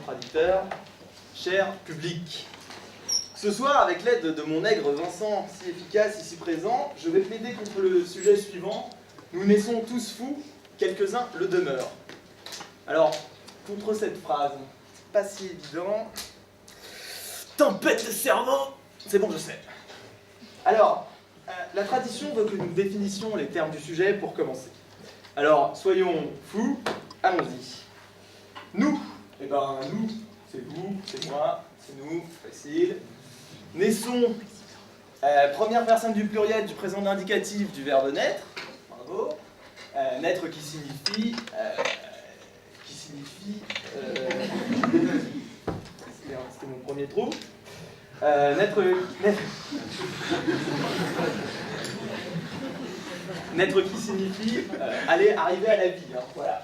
traducteur, cher public. Ce soir, avec l'aide de mon nègre Vincent, si efficace ici présent, je vais plaider contre le sujet suivant. Nous naissons tous fous, quelques-uns le demeurent. Alors, contre cette phrase, pas si évident. Tempête de cerveau, c'est bon, je sais. Alors, la tradition veut que nous définissions les termes du sujet pour commencer. Alors, soyons fous, allons-y. Nous, eh ben nous, c'est vous, c'est moi, c'est nous, facile. Naissons, première personne du pluriel du présent indicatif du verbe naître, bravo. Naître qui signifie, c'était mon premier trou. Naître qui signifie arriver à la vie, hein, voilà.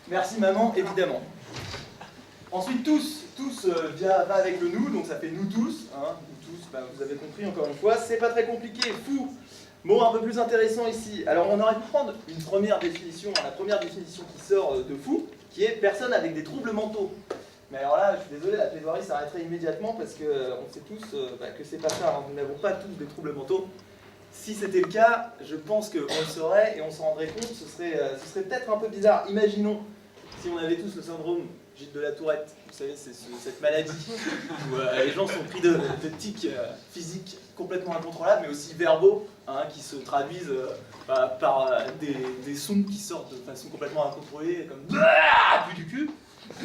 Merci maman, évidemment. Ensuite tous va avec le nous, donc ça fait nous tous, hein, nous tous, vous avez compris encore une fois, c'est pas très compliqué, fou, mot un peu plus intéressant ici. Alors on aurait pu prendre une première définition, la première définition qui sort de fou, qui est personne avec des troubles mentaux. Mais alors là, je suis désolé, la plaidoirie s'arrêterait immédiatement parce qu'on sait tous que c'est pas ça, hein. Nous n'avons pas tous des troubles mentaux. Si c'était le cas, je pense qu'on le saurait et on s'en rendrait compte, ce serait peut-être un peu bizarre. Imaginons si on avait tous le syndrome Gilles de la Tourette, vous savez, c'est cette maladie où les gens sont pris de tics physiques complètement incontrôlables, mais aussi verbaux, hein, qui se traduisent par des sons qui sortent de façon complètement incontrôlée, comme « plus du cul »,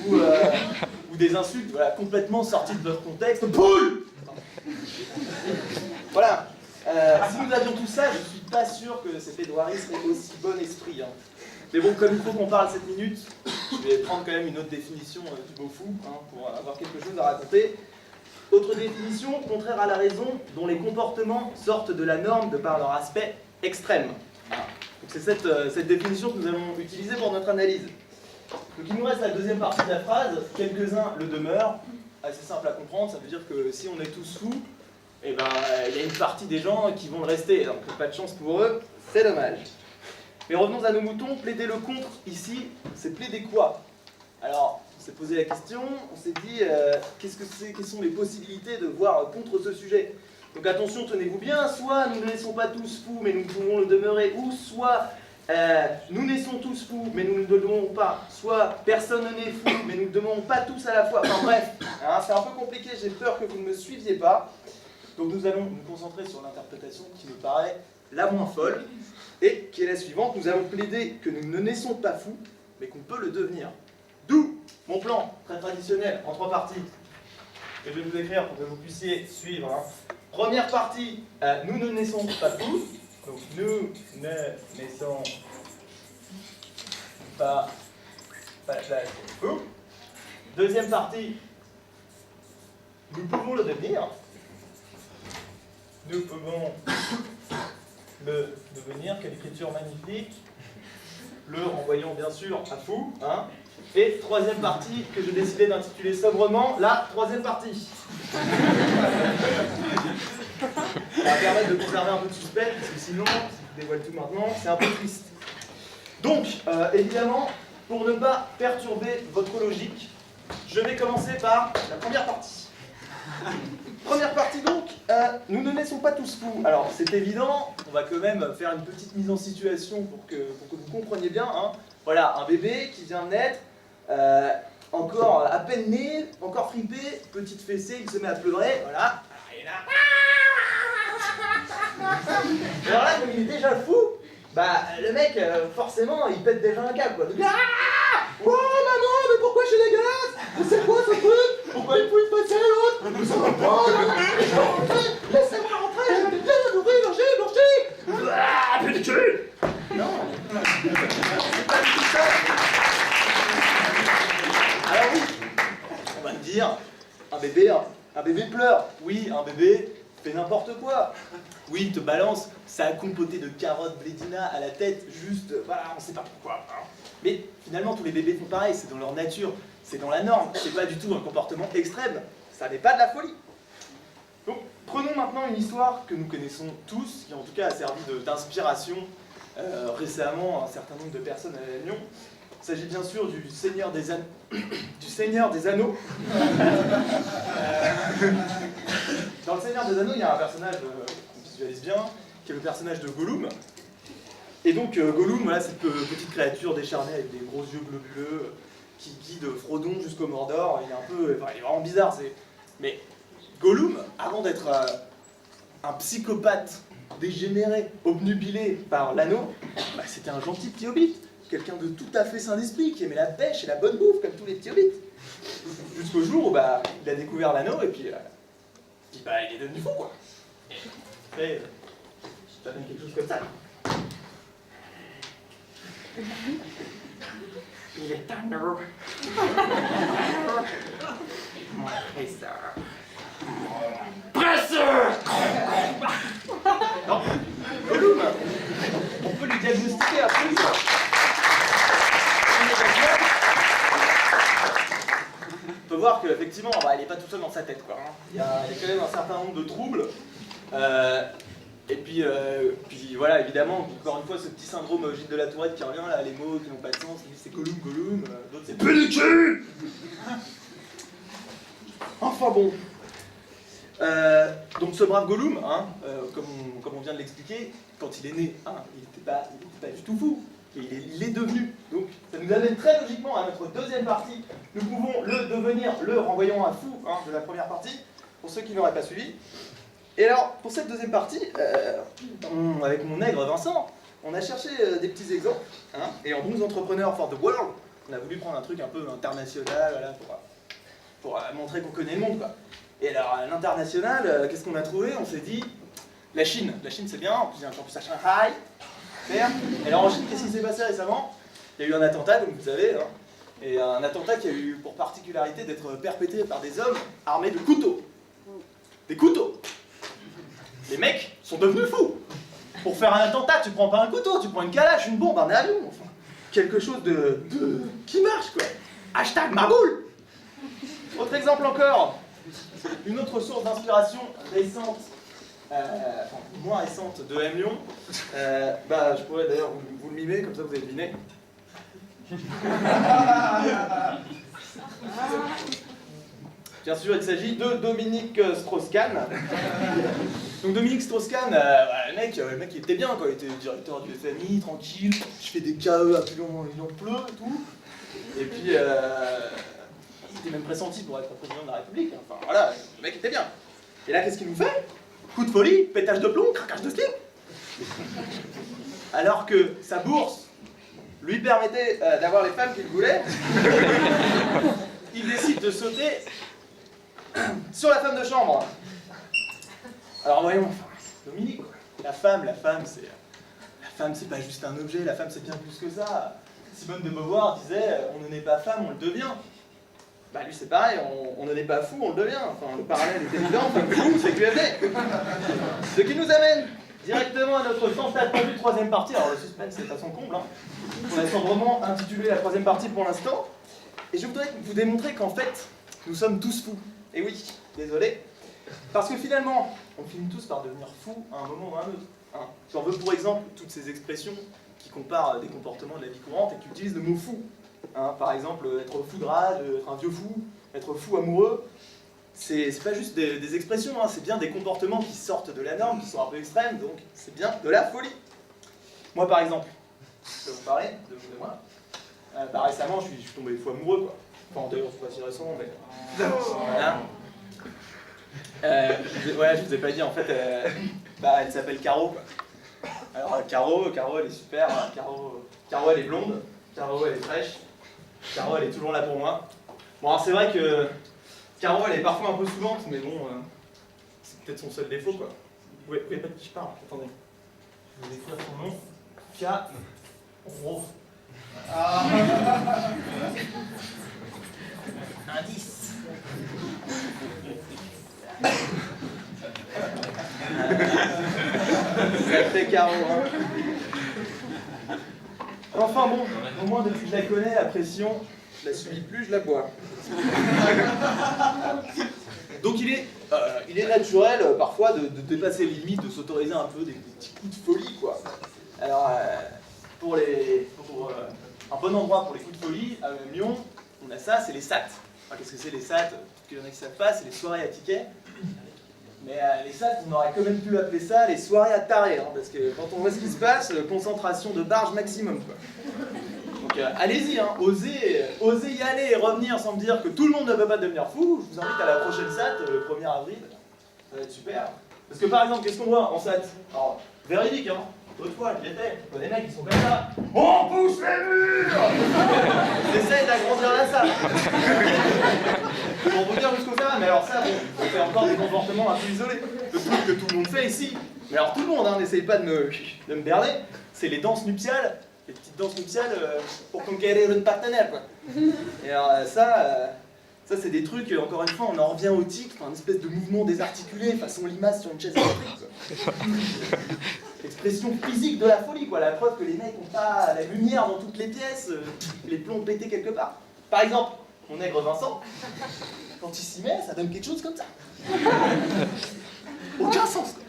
ou des insultes complètement sorties de leur contexte. Poule. Voilà. Si nous avions tout ça, je ne suis pas sûr que cette plaidoirie serait aussi bon esprit. Hein. Mais bon, comme il faut qu'on parle 7 minutes, je vais prendre quand même une autre définition du mot fou, hein, pour avoir quelque chose à raconter. Autre définition, contraire à la raison, dont les comportements sortent de la norme de par leur aspect extrême. Voilà. Donc c'est cette définition que nous allons utiliser pour notre analyse. Donc il nous reste la deuxième partie de la phrase, quelques-uns le demeurent. Assez simple à comprendre, ça veut dire que si on est tous fous, eh ben, il y a une partie des gens qui vont le rester, donc pas de chance pour eux, c'est dommage. Mais revenons à nos moutons, plaider le contre ici, c'est plaider quoi? Alors, on s'est posé la question, on s'est dit, quelles sont les possibilités de voir contre ce sujet? Donc attention, tenez-vous bien, soit nous ne naissons pas tous fous, mais nous pouvons le demeurer, ou soit nous naissons tous fous, mais nous ne le demeurons pas, soit personne n'est fou, mais nous ne le demeurons pas tous à la fois. Enfin bref, hein, c'est un peu compliqué, j'ai peur que vous ne me suiviez pas. Donc nous allons nous concentrer sur l'interprétation qui me paraît la moins folle, et qui est la suivante. Nous allons plaider que nous ne naissons pas fous, mais qu'on peut le devenir. D'où mon plan, très traditionnel, en 3 parties, que je vais vous écrire pour que vous puissiez suivre. Hein. Première partie, nous ne naissons pas fous. Donc nous ne naissons pas fous. Deuxième partie, nous pouvons le devenir. Nous pouvons le devenir, quelle écriture magnifique. Le renvoyons bien sûr à fou. Hein. Et troisième partie que j'ai décidé d'intituler sobrement la troisième partie. Ça va permettre de conserver un peu de suspense, parce que sinon, si je dévoile tout maintenant, c'est un peu triste. Donc, évidemment, pour ne pas perturber votre logique, je vais commencer par la première partie. Première partie donc, nous ne naissons pas tous fous. Alors c'est évident, on va quand même faire une petite mise en situation pour que vous compreniez bien. Hein. Voilà, un bébé qui vient de naître, encore à peine né, encore fripé, petite fessée, il se met à pleurer, voilà. Et là... Alors là, comme il est déjà fou, le mec, forcément, il pète déjà un câble, quoi. Donc, oh maman, mais pourquoi je suis dégueulasse? C'est quoi ce truc? Pourquoi il faut une passer à l'autre? Mais ça va pas, laissez-moi rentrer, j'aime bien nourrir, manger. Plus de cul. Non, c'est pas du tout ça. Alors oui, on va me dire, un bébé pleure. Oui, un bébé fait n'importe quoi. Oui, il te balance sa compotée de carottes blédina à la tête, juste, voilà, on sait pas pourquoi. Hein. Mais finalement, tous les bébés font pareil, c'est dans leur nature, c'est dans la norme, c'est pas du tout un comportement extrême, ça n'est pas de la folie. Donc, prenons maintenant une histoire que nous connaissons tous, qui en tout cas a servi d'inspiration récemment à un certain nombre de personnes à La Réunion. Il s'agit bien sûr du Seigneur des Anneaux. Du Seigneur des Anneaux. Dans le Seigneur des Anneaux, il y a un personnage qu'on visualise bien, qui est le personnage de Gollum. Et donc Gollum, voilà, cette petite créature décharnée avec des gros yeux globuleux, qui guide Frodon jusqu'au Mordor. Il est un peu, enfin, il est vraiment bizarre. Mais Gollum, avant d'être un psychopathe dégénéré, obnubilé par l'anneau, bah, c'était un gentil petit hobbit. Quelqu'un de tout à fait sain d'esprit, qui aimait la pêche et la bonne bouffe, comme tous les petits hobbits. Jusqu'au jour où bah, il a découvert l'anneau, et puis bah, il est devenu fou, quoi. Après, ça donne quelque chose comme ça. Il est anneau. Mon trésor. Presseur. Non, Gollum, on peut lui diagnostiquer un truc. On peut voir qu'effectivement, bah, il n'est pas tout seul dans sa tête, quoi, hein. Il y a quand même un certain nombre de troubles. Et puis voilà, évidemment, encore une fois, ce petit syndrome Gilles de la Tourette qui revient, là, les mots qui n'ont pas de sens, c'est Gollum, Gollum, d'autres c'est PDQ. Enfin bon. Donc ce brave Gollum, hein, comme on vient de l'expliquer, quand il est né, hein, il n'était pas du tout fou. Et il est devenu. Donc ça nous amène très logiquement à notre deuxième partie. Nous pouvons le devenir, le renvoyant à fou, hein, de la première partie, pour ceux qui n'auraient pas suivi. Et alors, pour cette deuxième partie, avec mon nègre Vincent, on a cherché des petits exemples, hein, et en bons entrepreneurs for the world, on a voulu prendre un truc un peu international, voilà, pour montrer qu'on connaît le monde, quoi. Et alors, à l'international, qu'est-ce qu'on a trouvé? On s'est dit, la Chine c'est bien, en plus il y a un campus à Shanghai. Et alors en Chine, qu'est-ce qui s'est passé récemment? Il y a eu un attentat, comme vous savez, hein, et un attentat qui a eu pour particularité d'être perpétré par des hommes armés de couteaux. Des couteaux. Les mecs sont devenus fous. Pour faire un attentat, tu prends pas un couteau, tu prends une calache, une bombe, un avion, enfin, quelque chose qui marche, quoi. Hashtag Marboule. Autre exemple encore, une autre source d'inspiration récente, enfin, moins récente de M. Lyon, bah, je pourrais d'ailleurs vous le mimer, comme ça vous allez deviner. Bien sûr, il s'agit de Dominique Strauss-Kahn. Donc Dominique Strauss-Kahn, le mec il était bien, quoi. Il était directeur du FMI, tranquille, je fais des KE à plus long, il en pleut et tout. Et puis, il était même pressenti pour être président de la République. Enfin voilà, le mec était bien. Et là, qu'est-ce qu'il nous fait? Coup de folie, pétage de plomb, craquage de slip. Alors que sa bourse lui permettait d'avoir les femmes qu'il voulait, il décide de sauter sur la femme de chambre. Alors voyons, Dominique, quoi. La femme, c'est pas juste un objet, la femme c'est bien plus que ça. Simone de Beauvoir disait, on ne naît pas femme, on le devient. Bah lui c'est pareil, on ne naît pas fou, on le devient. Enfin le parallèle est évident, femme fou, c'est QFD. Ce qui nous amène directement à notre tant attendue troisième partie. Alors le suspense c'est de façon comble, hein. On a sobrement intitulé la troisième partie pour l'instant. Et je voudrais vous démontrer qu'en fait, nous sommes tous fous. Et oui, désolé. Parce que finalement, on finit tous par devenir fous à un moment ou à un autre. Hein. J'en veux pour exemple toutes ces expressions qui comparent des comportements de la vie courante et qui utilisent le mot fou. Hein, par exemple, être fou de rage, être un vieux fou, être fou amoureux. C'est pas juste des expressions, hein, c'est bien des comportements qui sortent de la norme, qui sont un peu extrêmes, donc c'est bien de la folie. Moi par exemple, je peux vous parler de moi. Bah, récemment, je suis tombé fou amoureux, quoi. Enfin, d'ailleurs, c'est pas si récent, mais... Voilà. Ouais, je vous ai pas dit, en fait, bah, elle s'appelle Caro, quoi. Alors, Caro, elle est super, Caro, elle est blonde, Caro, elle est fraîche, Caro, elle est toujours là pour moi. Bon, alors c'est vrai que Caro, elle est parfois un peu saoulante, mais bon, c'est peut-être son seul défaut, quoi. Vous voyez pas de qui je parle, attendez. Je vais écrire son nom. Caro. Indice. Sacré Caro, hein. Enfin bon, au moins depuis que je la connais, la pression, je la subis plus, je la bois. Donc il est naturel parfois de dépasser les limites, de s'autoriser un peu des petits coups de folie, quoi. Alors pour un bon endroit pour les coups de folie, à Lyon, on a ça, c'est les SAT. Enfin, qu'est-ce que c'est les SAT? Peut-être qu'il y en a qui ne savent pas, c'est les soirées à tickets. Mais les SAT, on aurait quand même pu appeler ça les soirées à tarés, hein, parce que quand on voit ce qui se passe, concentration de barge maximum, quoi. Donc allez-y, hein, osez y aller et revenir sans me dire que tout le monde ne peut pas devenir fou. Je vous invite à la prochaine SAT, le 1er avril. Ça va être super. Parce que par exemple, qu'est-ce qu'on voit en SAT? Alors, véridique, hein. L'autre fois, j'y étais. Il y a des mecs qui sont comme ça. On pousse les murs. Ils essayent d'agrandir la salle. Pour vous dire jusqu'où ça va. Mais alors ça, bon, on fait encore des comportements un peu isolés. Le truc que tout le monde fait ici. Mais alors tout le monde, hein, n'essaye pas de me berner. C'est les danses nuptiales. Les petites danses nuptiales pour conquérir une partenaire, quoi. Et alors ça c'est des trucs, encore une fois, on en revient au tic, un espèce de mouvement désarticulé, façon limace sur une chaise électrique. L'expression physique de la folie, quoi. La preuve que les mecs n'ont pas la lumière dans toutes les pièces, les plombs pétés quelque part. Par exemple, mon nègre Vincent, quand il s'y met, ça donne quelque chose comme ça. Aucun sens, quoi.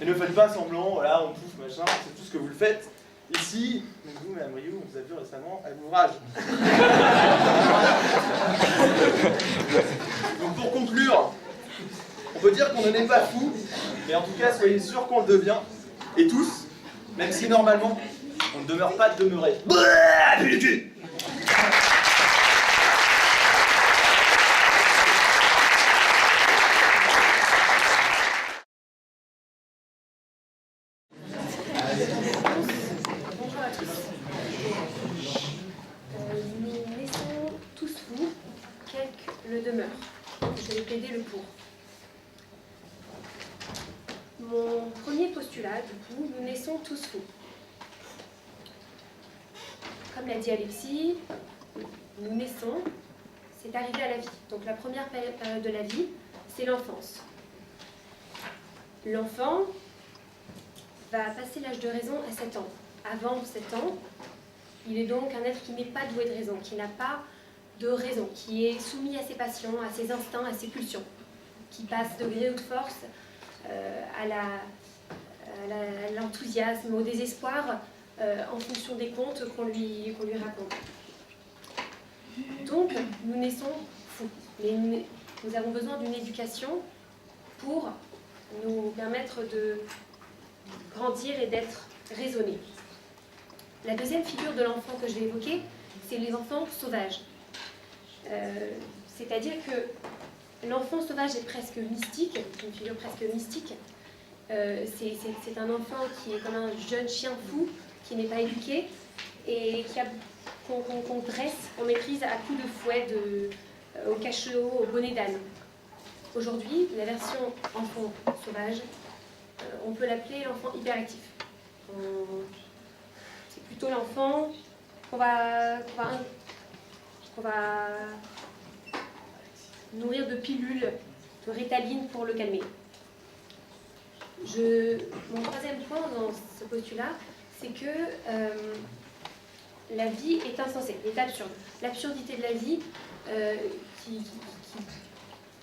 Et ne faites pas semblant, voilà, on pouffe, machin, c'est tout ce que vous le faites. Ici, vous, Mme Rioux, on vous a vu récemment à l'ouvrage. Donc pour conclure, on peut dire qu'on n'en est pas fou, mais en tout cas, soyez sûrs qu'on le devient. Et tous, même si normalement, on ne demeure pas de demeurer. Le demeure. Je vais plaider le pour. Mon premier postulat, du coup, nous naissons tous fous. Comme l'a dit Alexis, nous naissons, c'est arrivé à la vie. Donc la première période de la vie, c'est l'enfance. L'enfant va passer l'âge de raison à 7 ans. Avant 7 ans, il est donc un être qui n'est pas doué de raison, qui n'a pas de raison, qui est soumis à ses passions, à ses instincts, à ses pulsions, qui passe de gré ou de force à l'enthousiasme, au désespoir, en fonction des contes qu'on lui raconte. Donc, nous naissons fous, mais nous avons besoin d'une éducation pour nous permettre de grandir et d'être raisonnés. La deuxième figure de l'enfant que je vais évoquer, c'est les enfants sauvages. C'est-à-dire que l'enfant sauvage est presque mystique, une figure presque mystique. C'est un enfant qui est comme un jeune chien fou, qui n'est pas éduqué, et qu'on dresse, qu'on maîtrise à coups de fouet, au cachot, au bonnet d'âne. Aujourd'hui, la version enfant sauvage, on peut l'appeler l'enfant hyperactif. C'est plutôt l'enfant qu'on va nourrir de pilules, de Ritaline pour le calmer. Mon troisième point dans ce postulat, c'est que la vie est insensée, est absurde. L'absurdité de la vie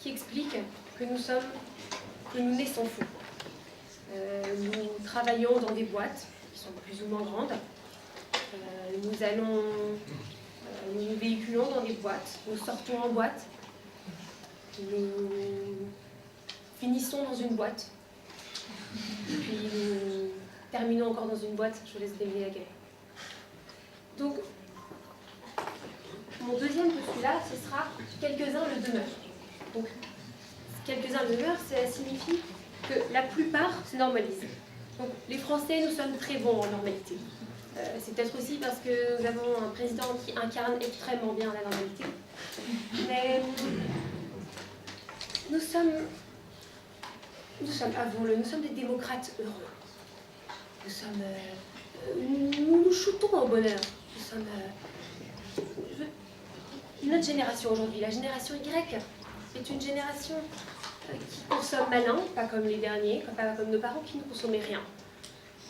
qui explique que nous naissons fous. Nous travaillons dans des boîtes qui sont plus ou moins grandes. Nous véhiculons dans des boîtes, nous sortons en boîte, nous finissons dans une boîte, puis nous terminons encore dans une boîte, je vous laisse deviner laquelle. Donc, mon deuxième postulat, ce sera « quelques-uns le demeurent ». Donc, quelques-uns le demeurent, ça signifie que la plupart se normalisent. Donc, les Français, nous sommes très bons en normalité. C'est peut-être aussi parce que nous avons un président qui incarne extrêmement bien la normalité. Mais nous sommes, avouons-le, nous sommes des démocrates heureux. Nous nous shootons au bonheur. Nous sommes notre génération aujourd'hui, la génération Y, est une génération qui consomme malin, pas comme les derniers, pas comme nos parents qui ne consommaient rien.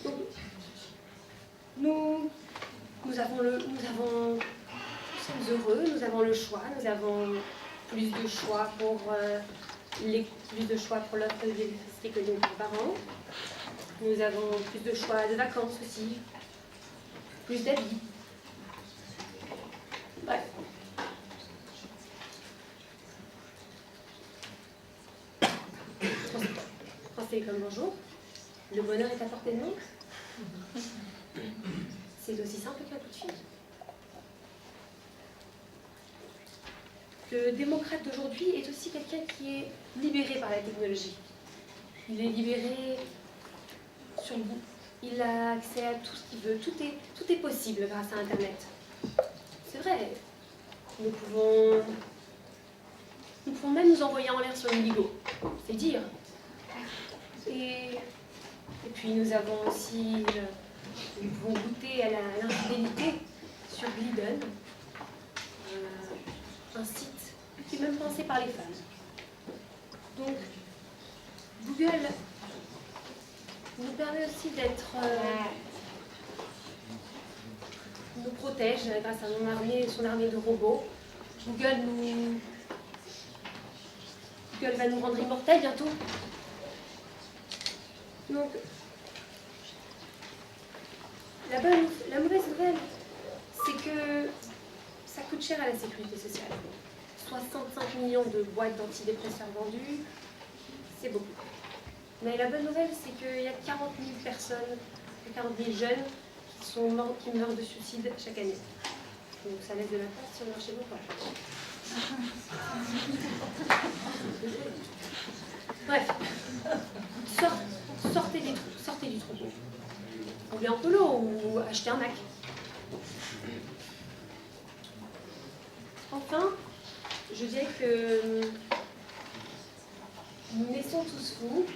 Donc, nous sommes heureux, nous avons le choix, nous avons plus de choix pour l'offre d'électricité que nos parents. Nous avons plus de choix de vacances aussi, plus d'habits, Bref. Français comme bonjour. Le bonheur est à portée de main. C'est aussi simple qu'un coup de fil. Le démocrate d'aujourd'hui est aussi quelqu'un qui est libéré par la technologie. Il est libéré sur le bout. Il a accès à tout ce qu'il veut. Tout est possible grâce à Internet. C'est vrai. Nous pouvons même nous envoyer en l'air sur une Ligo. C'est dire. Et puis nous avons aussi, nous pouvons goûter à l'infidélité sur Glidden, un site qui est même pensé par les femmes. Donc, Google nous permet aussi d'être, nous protège grâce à son armée de robots. Google va nous rendre immortels bientôt. Donc, la mauvaise nouvelle, c'est que ça coûte cher à la sécurité sociale. 65 millions de boîtes d'antidépresseurs vendues, c'est beaucoup. Mais la bonne nouvelle, c'est qu'il y a 40 000 personnes, 40 000 jeunes qui meurent de suicide chaque année. Donc ça laisse de la place si on meurt chez nous ou pas. Bref, sortez du troupeau. Roulez en polo ou achetez un Mac. Enfin, je dirais que nous naissons tous fous.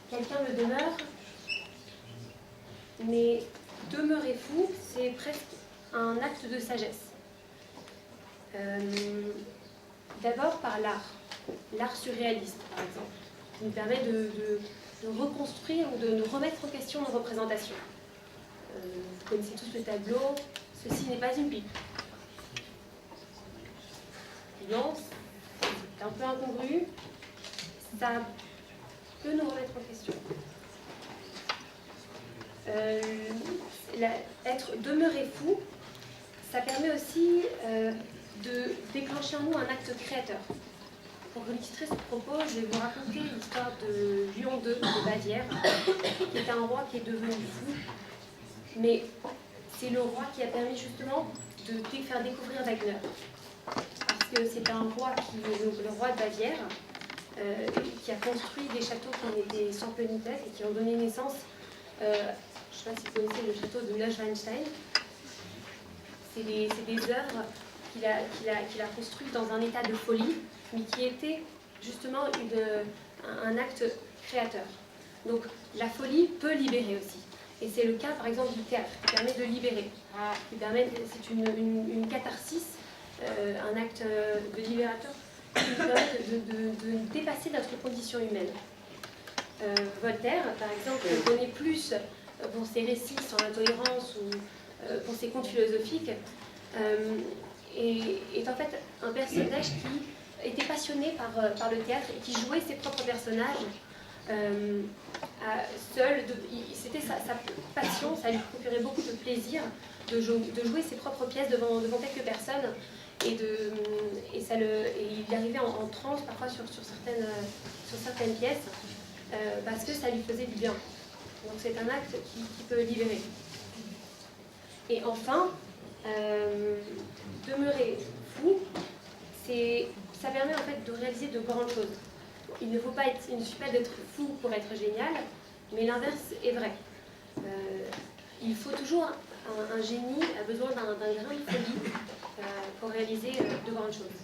Quelqu'un me demeure, mais demeurer fou, c'est presque un acte de sagesse. D'abord par l'art surréaliste, par exemple, qui nous permet de reconstruire ou de remettre en question nos représentations. Vous connaissez tous le tableau « Ceci n'est pas une pipe ». Non, c'est un peu incongru, ça peut nous remettre en question. Demeurer fou, ça permet aussi de déclencher en nous un acte créateur. Pour illustrer ce propos, je vais vous raconter l'histoire de Léon II de Bavière, qui était un roi qui est devenu fou, mais c'est le roi qui a permis justement de faire découvrir Wagner. Parce que c'est un roi le roi de Bavière, qui a construit des châteaux qui étaient sans politesse et qui ont donné naissance, je ne sais pas si vous connaissez le château de Neuschwanstein. C'est des œuvres qu'il a construites dans un état de folie, mais qui était justement un acte créateur. Donc la folie peut libérer aussi. Et c'est le cas par exemple du théâtre, qui permet de libérer. C'est une catharsis, un acte de libérateur qui nous permet de dépasser notre condition humaine. Voltaire, par exemple, connaît plus pour ses récits sur l'intolérance ou pour ses contes philosophiques, est en fait un personnage qui était passionné par le théâtre et qui jouait ses propres personnages seul. C'était sa passion, ça lui procurait beaucoup de plaisir de jouer ses propres pièces devant quelques personnes. Et il arrivait en transe parfois sur certaines pièces parce que ça lui faisait du bien. Donc c'est un acte qui peut libérer. Et enfin, demeurer fou, ça permet en fait de réaliser de grandes choses. Il ne suffit pas d'être fou pour être génial, mais l'inverse est vrai. Il faut toujours un génie a besoin d'un grain de folie pour réaliser de grandes choses.